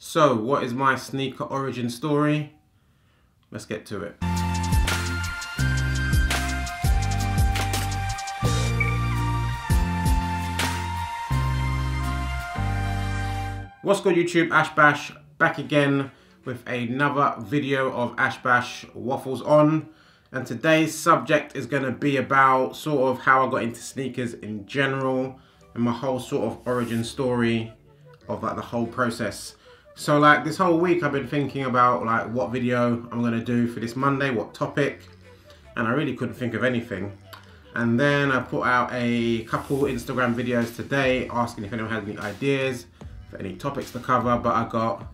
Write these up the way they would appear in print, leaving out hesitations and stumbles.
So, what is my sneaker origin story? Let's get to it. What's good YouTube, Ash Bash, back again with another video of Ash Bash Waffles on. And today's subject is going to be about sort of how I got into sneakers in general and my whole sort of origin story of like the whole process. So like this whole week I've been thinking about like what video I'm going to do for this Monday, what topic, and I really couldn't think of anything. And then I put out a couple Instagram videos today asking if anyone had any ideas for any topics to cover, but I got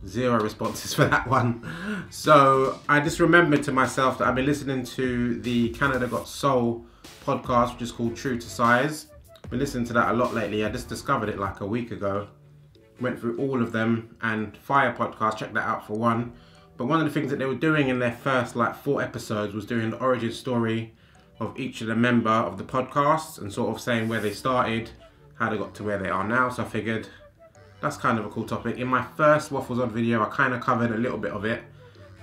0 responses for that one. So I just remembered to myself that I've been listening to the Canada Got Soul podcast, which is called True to Size. I've been listening to that a lot lately. I just discovered it like a week ago. Went through all of them, and Fire podcast, check that out for one. But one of the things that they were doing in their first like 4 episodes was doing the origin story of each of the member of the podcast and sort of saying where they started, how they got to where they are now. So I figured that's kind of a cool topic. In my first Waffles On video, I kind of covered a little bit of it,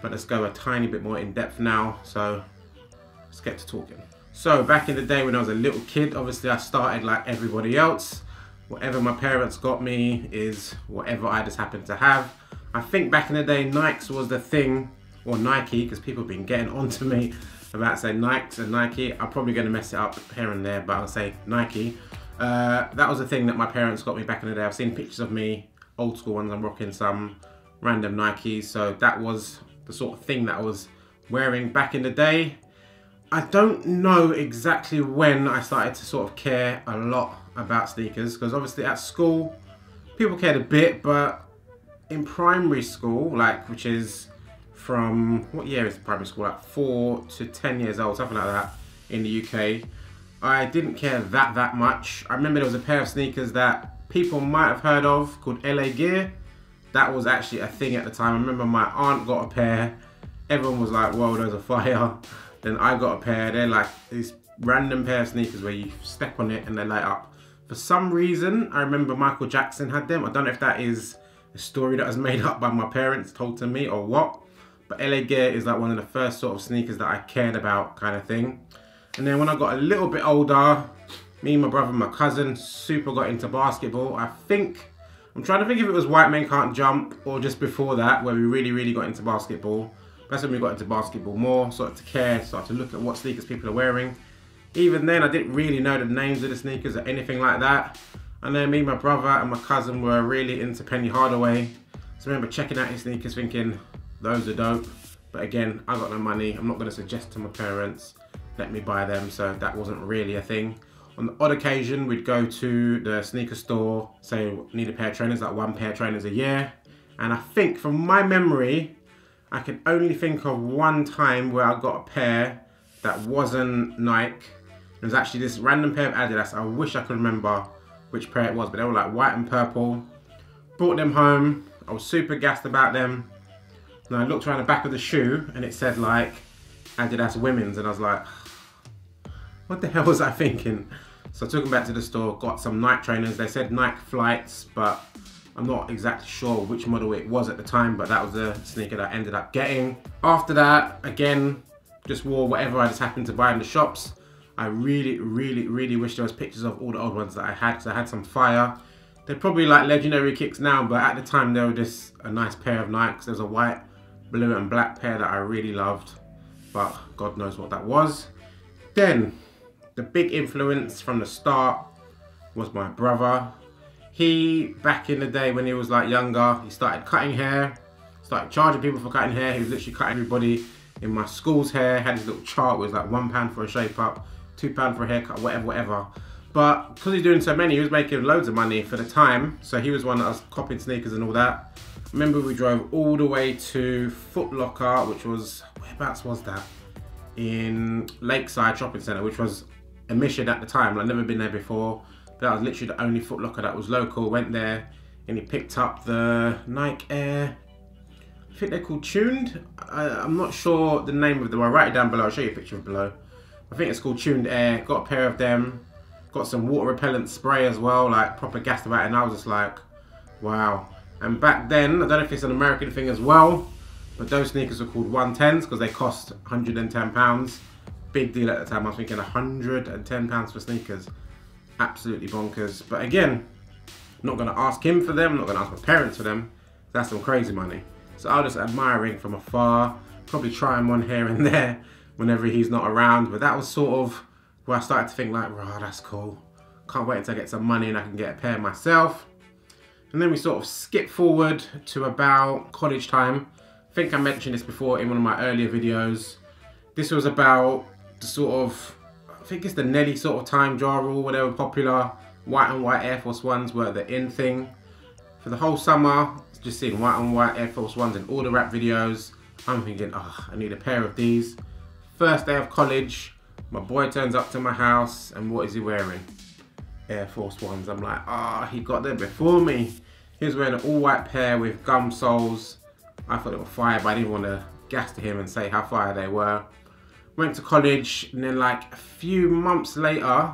but let's go a tiny bit more in depth now. So let's get to talking. So back in the day when I was a little kid, obviously I started like everybody else. Whatever my parents got me is whatever I just happened to have. I think back in the day, Nikes was the thing, or Nike, because people have been getting onto me about saying Nikes and Nike. I'm probably going to mess it up here and there, but I'll say Nike. That was the thing that my parents got me back in the day. I've seen pictures of me, old school ones, I'm rocking some random Nikes. So that was the sort of thing that I was wearing back in the day. I don't know exactly when I started to sort of care a lot about sneakers, because obviously at school people cared a bit, but in primary school, like, which is from, what year is primary school, like 4 to 10 years old, something like that in the UK, I didn't care that much. I remember there was a pair of sneakers that people might have heard of called LA Gear. That was actually a thing at the time. I remember my aunt got a pair, everyone was like, whoa, those are fire. Then I got a pair. They're like these random pair of sneakers where you step on it and they light up. For some reason, I remember Michael Jackson had them. I don't know if that is a story that was made up by my parents, told to me, or what. But LA Gear is like one of the first sort of sneakers that I cared about, kind of thing. And then when I got a little bit older, me, my brother, and my cousin super got into basketball. I'm trying to think if it was White Men Can't Jump or just before that, where we really got into basketball. That's when we got into basketball more, started to care, started to look at what sneakers people are wearing. Even then, I didn't really know the names of the sneakers or anything like that. And then me, my brother, and my cousin were really into Penny Hardaway. So I remember checking out his sneakers thinking, those are dope. But again, I got no money. I'm not going to suggest to my parents, let me buy them. So that wasn't really a thing. On the odd occasion, we'd go to the sneaker store, say, need a pair of trainers, like 1 pair of trainers a year. And I think from my memory, I can only think of one time where I got a pair that wasn't Nike. It was actually this random pair of Adidas. I wish I could remember which pair it was, but they were like white and purple. Brought them home. I was super gassed about them. And I looked around the back of the shoe and it said like Adidas Women's, and I was like, what the hell was I thinking? So I took them back to the store, got some Nike trainers. They said Nike Flights, but I'm not exactly sure which model it was at the time, but that was the sneaker that I ended up getting. After that, again, just wore whatever I just happened to buy in the shops. I really wish there was pictures of all the old ones that I had, because I had some fire. They're probably like legendary kicks now, but at the time they were just a nice pair of Nikes. There's a white, blue and black pair that I really loved, but God knows what that was. Then, the big influence from the start was my brother. He, back in the day when he was like younger, he started cutting hair, started charging people for cutting hair. He was literally cutting everybody in my school's hair, had his little chart where it was like £1 for a shape up, £2 for a haircut, whatever. But because he's doing so many, he was making loads of money for the time. So he was one that was copying sneakers and all that. I remember we drove all the way to Foot Locker, which was, whereabouts was that? In Lakeside Shopping Centre, which was a mission at the time. I'd never been there before. That was literally the only Foot Locker that was local. Went there and he picked up the Nike Air, I think they're called Tuned. I'm not sure the name of them. I'll write it down below. I'll show you a picture of below. I think it's called Tuned Air. Got a pair of them. Got some water repellent spray as well, like proper gassed about it. And I was just like, wow. And back then, I don't know if it's an American thing as well, but those sneakers were called 110s because they cost £110. Big deal at the time. I was thinking £110 for sneakers. Absolutely bonkers. But again, I'm not going to ask him for them. I'm not going to ask my parents for them. That's some crazy money. So I was just admiring from afar. Probably try him on here and there whenever he's not around. But that was sort of where I started to think like, wow, that's cool. Can't wait until I get some money and I can get a pair myself. And then we sort of skip forward to about college time. I think I mentioned this before in one of my earlier videos. This was about the sort of, I think it's the Nelly sort of time, Ja Rule, where they were popular. White and white Air Force Ones were the in thing. For the whole summer, just seeing white and white Air Force Ones in all the rap videos. I'm thinking, oh, I need a pair of these. First day of college, my boy turns up to my house, and what is he wearing? Air Force Ones. I'm like, ah, he got them before me. He was wearing an all white pair with gum soles. I thought they were fire, but I didn't want to gas to him and say how fire they were. Went to college, and then like a few months later,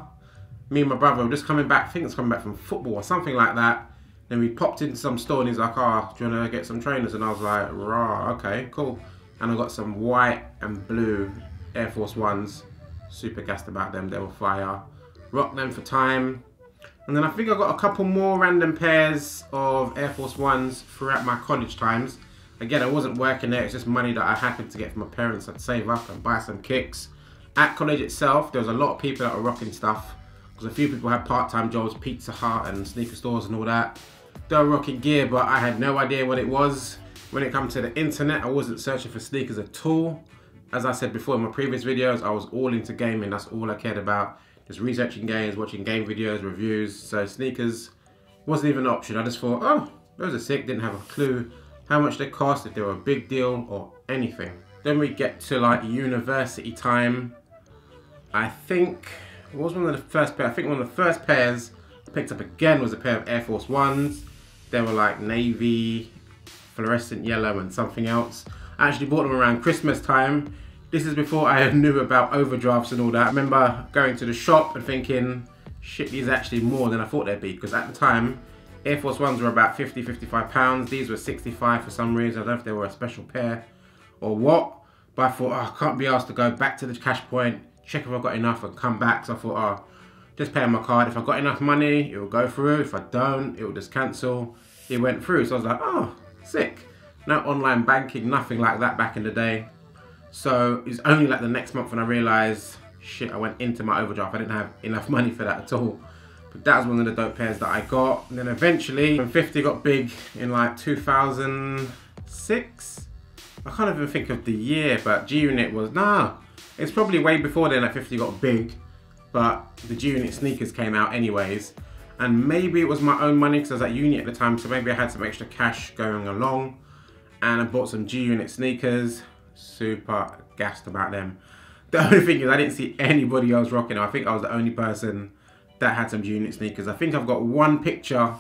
me and my brother were just coming back, I think it's coming back from football or something like that. Then we popped into some store and he's like, oh, do you want to get some trainers? And I was like, rah, okay, cool. And I got some white and blue Air Force Ones. Super gassed about them, they were fire. Rocked them for time. And then I think I got a couple more random pairs of Air Force Ones throughout my college times. Again, I wasn't working there, it's just money that I happened to get from my parents. I'd save up and buy some kicks. At college itself, there was a lot of people that were rocking stuff. Because a few people had part-time jobs, Pizza Hut and sneaker stores and all that. They were rocking gear, but I had no idea what it was. When it comes to the internet, I wasn't searching for sneakers at all. As I said before in my previous videos, I was all into gaming. That's all I cared about. Just researching games, watching game videos, reviews. So sneakers wasn't even an option. I just thought, oh, those are sick. Didn't have a clue how much they cost, if they were a big deal or anything. Then we get to like university time. I think, it was one of the first pairs. I think one of the first pairs I picked up again was a pair of Air Force Ones. They were like navy, fluorescent yellow and something else. I actually bought them around Christmas time. This is before I knew about overdrafts and all that. I remember going to the shop and thinking, shit, these are actually more than I thought they'd be. Because at the time, Air Force Ones were about 50, 55 pounds. These were 65 for some reason. I don't know if they were a special pair or what. But I thought, oh, I can't be asked to go back to the cash point, check if I've got enough and come back. So I thought, oh, just pay on my card. If I've got enough money, it will go through. If I don't, it will just cancel. It went through. So I was like, oh, sick. No online banking, nothing like that back in the day. So it was only like the next month when I realized, shit, I went into my overdraft. I didn't have enough money for that at all. But that was one of the dope pairs that I got. And then eventually, when 50 got big in like 2006, I can't even think of the year, but G-Unit was, nah, it's probably way before then that 50 got big. But the G-Unit sneakers came out anyways. And maybe it was my own money because I was at uni at the time, so maybe I had some extra cash going along. And I bought some G-Unit sneakers. Super gassed about them. The only thing is I didn't see anybody else rocking them. I think I was the only person that had some G-Unit sneakers. I think I've got one picture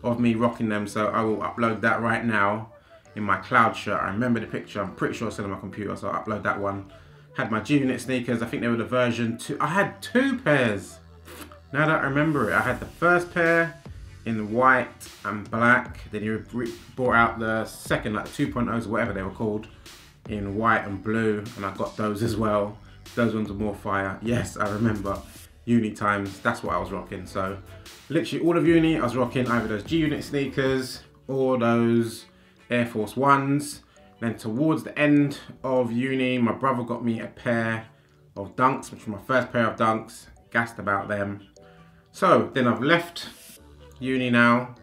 of me rocking them, so I will upload that right now in my cloud shirt. I remember the picture. I'm pretty sure it's still on my computer, so I'll upload that one. Had my G-Unit sneakers. I think they were the version 2. I had 2 pairs. Now that I remember it, I had the first pair in white and black. Then you brought out the second, like the 2.0s or whatever they were called, in white and blue, and I got those as well. Those ones are more fire. Yes, I remember uni times. That's what I was rocking. So literally all of uni, I was rocking either those G-Unit sneakers or those Air Force Ones. Then towards the end of uni, my brother got me a pair of Dunks, which was my first pair of Dunks. Gassed about them. So then I've left uni now,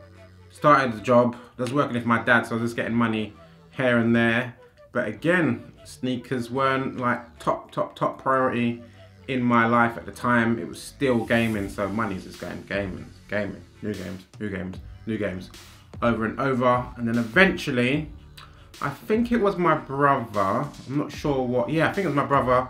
started the job. I was working with my dad, so I was just getting money here and there. But again, sneakers weren't like top priority in my life at the time. It was still gaming, so money's just going gaming, new games, over and over. And then eventually, I think it was my brother, I'm not sure what, yeah, I think it was my brother.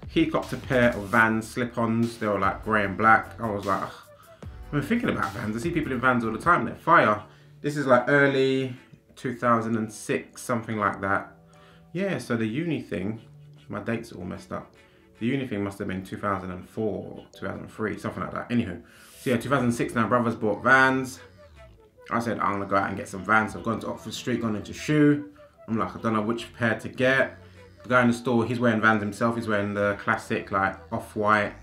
He copped a pair of Vans slip-ons. They were like grey and black. I was like, ugh. I've been thinking about Vans. I see people in Vans all the time. They're fire. This is like early 2006, something like that. Yeah, so the uni thing, my dates are all messed up. The uni thing must have been 2004, 2003, something like that. Anywho, so yeah, 2006 now, brothers bought Vans. I said, I'm gonna go out and get some Vans. I've gone to Oxford Street, gone into shoe. I'm like, I don't know which pair to get. The guy in the store, he's wearing Vans himself. He's wearing the classic like off-white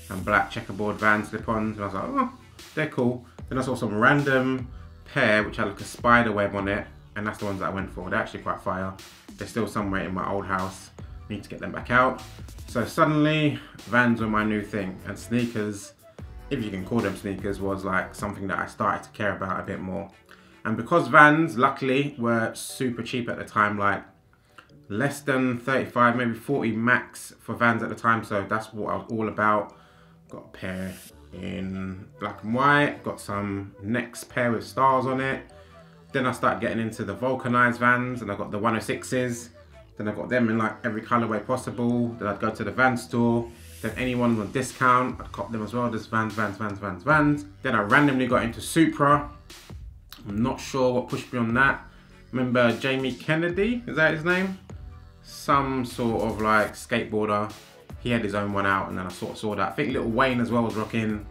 and black checkerboard Vans slip-ons. And I was like, oh, they're cool. Then I saw some random pair which had like a spider web on it. And that's the ones that I went for. They're actually quite fire. They're still somewhere in my old house. Need to get them back out. So suddenly, Vans were my new thing. And sneakers, if you can call them sneakers, was like something that I started to care about a bit more. And because Vans, luckily, were super cheap at the time, like less than 35, maybe 40 max for Vans at the time. So that's what I was all about. Got a pair in black and white, got some next pair with stars on it. Then I started getting into the vulcanized Vans, and I got the 106s. Then I got them in like every colorway possible. Then I'd go to the Vans store. Then anyone on discount, I'd cop them as well. Just Vans, Vans, Vans, Vans, Vans. Then I randomly got into Supra. I'm not sure what pushed me on that. Remember Jamie Kennedy, is that his name? Some sort of like skateboarder. He had his own one out, and then I sort of saw that. I think Lil Wayne as well was rocking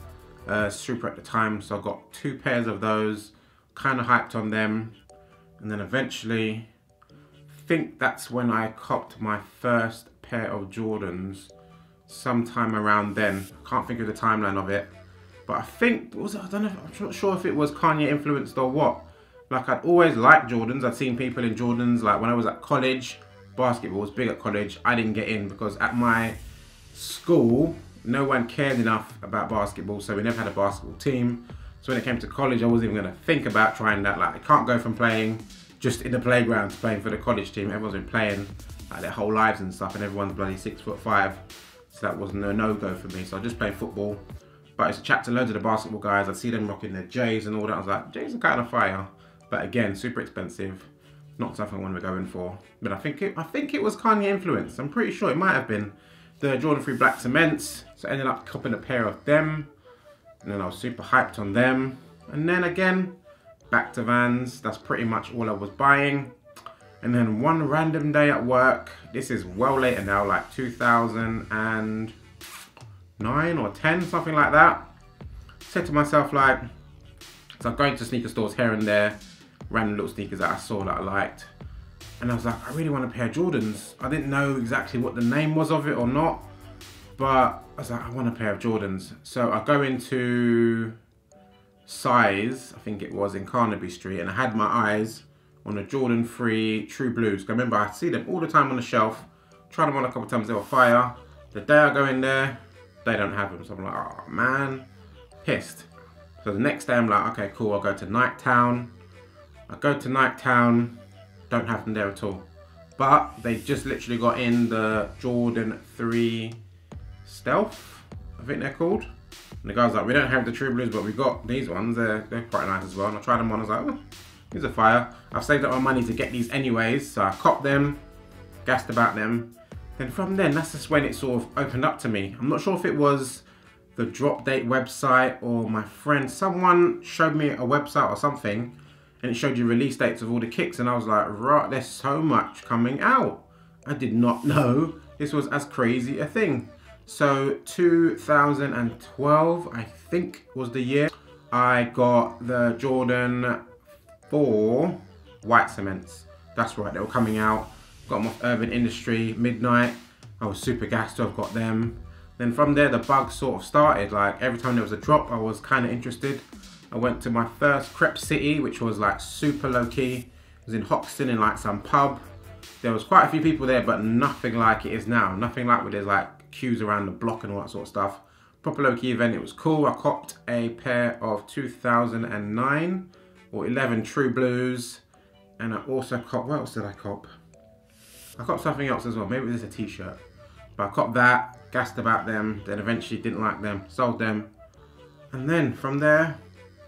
Supra at the time. So I got 2 pairs of those, kind of hyped on them. And then eventually, I think that's when I copped my first pair of Jordans sometime around then. Can't think of the timeline of it. But I think, was it, I don't know, I'm not sure if it was Kanye influenced or what. Like, I'd always liked Jordans. I'd seen people in Jordans. Like, when I was at college, basketball was big at college. I didn't get in because at my school, no one cared enough about basketball. So we never had a basketball team. So when it came to college, I wasn't even going to think about trying that. Like, I can't go from playing just in the playground to playing for the college team. Everyone's been playing like their whole lives and stuff. And everyone's bloody 6'5". So that was no-go for me. So I just played football. But I used to chat to loads of the basketball guys. I'd see them rocking their J's and all that. I was like, J's are kind of fire. But again, super expensive. Not something I want to be going for. But I think it was Kanye influence. I'm pretty sure it might have been the Jordan 3 Black Cements. So I ended up copping a pair of them. And then I was super hyped on them. And then again, back to Vans. That's pretty much all I was buying. And then one random day at work, this is well later now, like 2009 or 10, something like that. Said to myself, like, so I'm going to sneaker stores here and there, random little sneakers that I saw that I liked. And I was like, I really want a pair of Jordans. I didn't know exactly what the name was of it or not, but I was like, I want a pair of Jordans. So I go into Size, I think it was, in Carnaby Street, and I had my eyes on the Jordan 3 True Blues. Remember, I see them all the time on the shelf. Tried them on a couple of times, they were fire. The day I go in there, they don't have them. So I'm like, oh man, pissed. So the next day I'm like, okay, cool, I'll go to Nighttown. I go to Nighttown, don't have them there at all. But they just literally got in the Jordan 3 Stealth, I think they're called. And the guy's like, we don't have the True Blues, but we got these ones. They're quite nice as well. And I tried them on, I was like, oh, these are fire. I've saved up my money to get these anyways, so I copped them, gassed about them. Then from then, that's just when it sort of opened up to me. I'm not sure if it was the Drop Date website or my friend. Someone showed me a website or something, and it showed you release dates of all the kicks, and I was like, right, there's so much coming out. I did not know this was as crazy a thing. So 2012, I think, was the year I got the Jordan 4 White Cements. That's right, they were coming out. Got them off Urban Industry, Midnight. I was super gassed to have got them. Then from there, the bug sort of started. Like, every time there was a drop, I was kind of interested. I went to my first Crep City, which was like super low key. It was in Hoxton in like some pub. There was quite a few people there, but nothing like it is now. Nothing like where there's like queues around the block and all that sort of stuff. Proper low key event, it was cool. I copped a pair of 2009 or 11 True Blues. And I also copped, what else did I cop? I copped something else as well. Maybe it was a t-shirt. But I copped that, gassed about them, then eventually didn't like them, sold them. And then from there,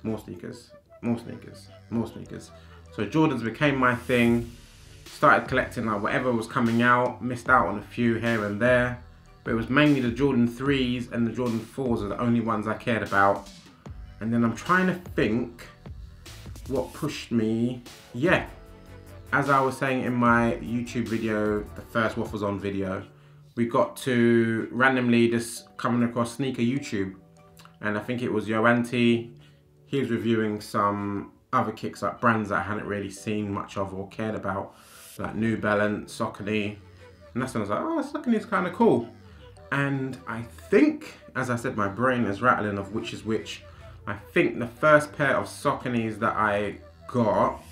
more sneakers, more sneakers, more sneakers. So Jordans became my thing. Started collecting like whatever was coming out, missed out on a few here and there. But it was mainly the Jordan 3s and the Jordan 4s are the only ones I cared about. And then I'm trying to think what pushed me. Yeah, as I was saying in my YouTube video, the first Waffles On video, we got to randomly just coming across sneaker YouTube. And I think it was Yo Auntie. He was reviewing some other kicks, like brands that I hadn't really seen much of or cared about, like New Balance, Saucony. And that's when I was like, oh, Saucony's kind of cool. And I think, as I said, my brain is rattling of which is which. I think the first pair of Sauconys that I got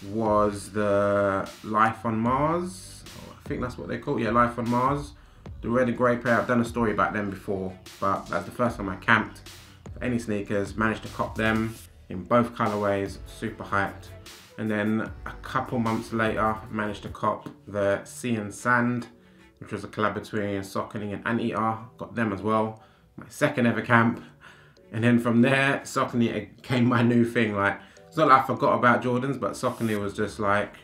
was the Life on Mars. I think that's what they call it. Yeah, Life on Mars. The red and grey pair. I've done a story about them before, but that's the first time I camped for any sneakers. Managed to cop them in both colorways. Super hyped. And then a couple months later, managed to cop the Sea and Sand, which was a collab between Saucony and Anteater. Got them as well. My second ever camp. And then from there, Saucony became my new thing. Like, it's not like I forgot about Jordans, but Saucony was just like,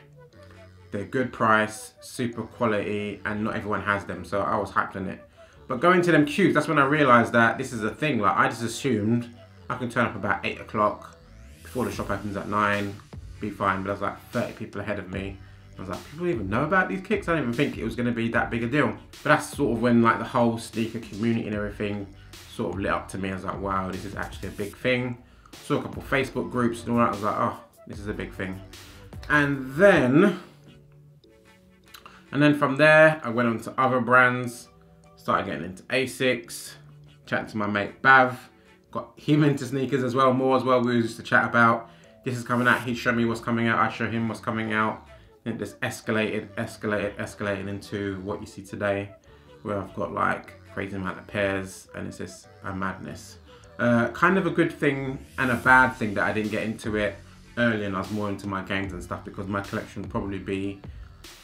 they're good price, super quality, and not everyone has them, so I was hyped on it. But going to them queues, that's when I realized that this is a thing. Like, I just assumed I can turn up about 8 o'clock before the shop opens at 9, be fine. But there's like 30 people ahead of me. I was like, people even know about these kicks? I didn't even think it was going to be that big a deal. But that's sort of when like the whole sneaker community and everything sort of lit up to me. I was like, wow, this is actually a big thing. Saw a couple Facebook groups and all that. I was like, oh, this is a big thing. And then from there, I went on to other brands. Started getting into Asics. Chatting to my mate Bav. Got him into sneakers as well, more as well. We used to chat about, this is coming out. He'd show me what's coming out. I show him what's coming out. And it just escalated into what you see today, where I've got like crazy amount of pairs, and it's just a madness. Kind of a good thing and a bad thing that I didn't get into it early and I was more into my games and stuff, because my collection would probably be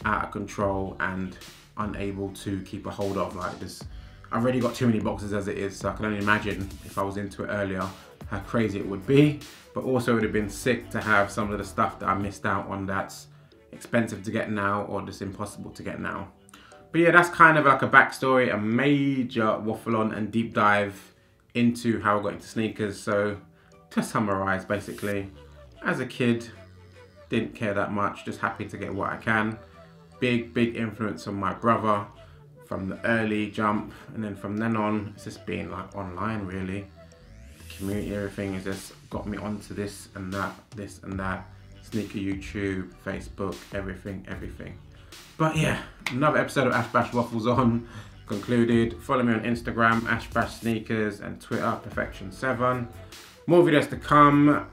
out of control and unable to keep a hold of. Like this, I've already got too many boxes as it is, so I can only imagine if I was into it earlier how crazy it would be. But also it would have been sick to have some of the stuff that I missed out on that's expensive to get now or just impossible to get now. But yeah, that's kind of like a backstory, a major waffle on and deep dive into how I got into sneakers. So to summarize, basically, as a kid, didn't care that much, just happy to get what I can. Big influence on my brother from the early jump, and then from then on, it's just been like online really. The community, everything has just got me onto this and that. Sneaker YouTube, Facebook, everything. But yeah, another episode of Ash Bash Waffles on concluded. Follow me on Instagram, Ash Bash Sneakers, and Twitter, Perfection7. More videos to come.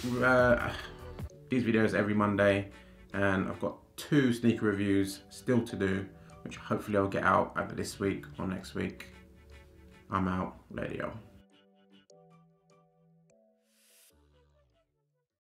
These videos every Monday, and I've got 2 sneaker reviews still to do, which hopefully I'll get out either this week or next week. I'm out. Later, yo.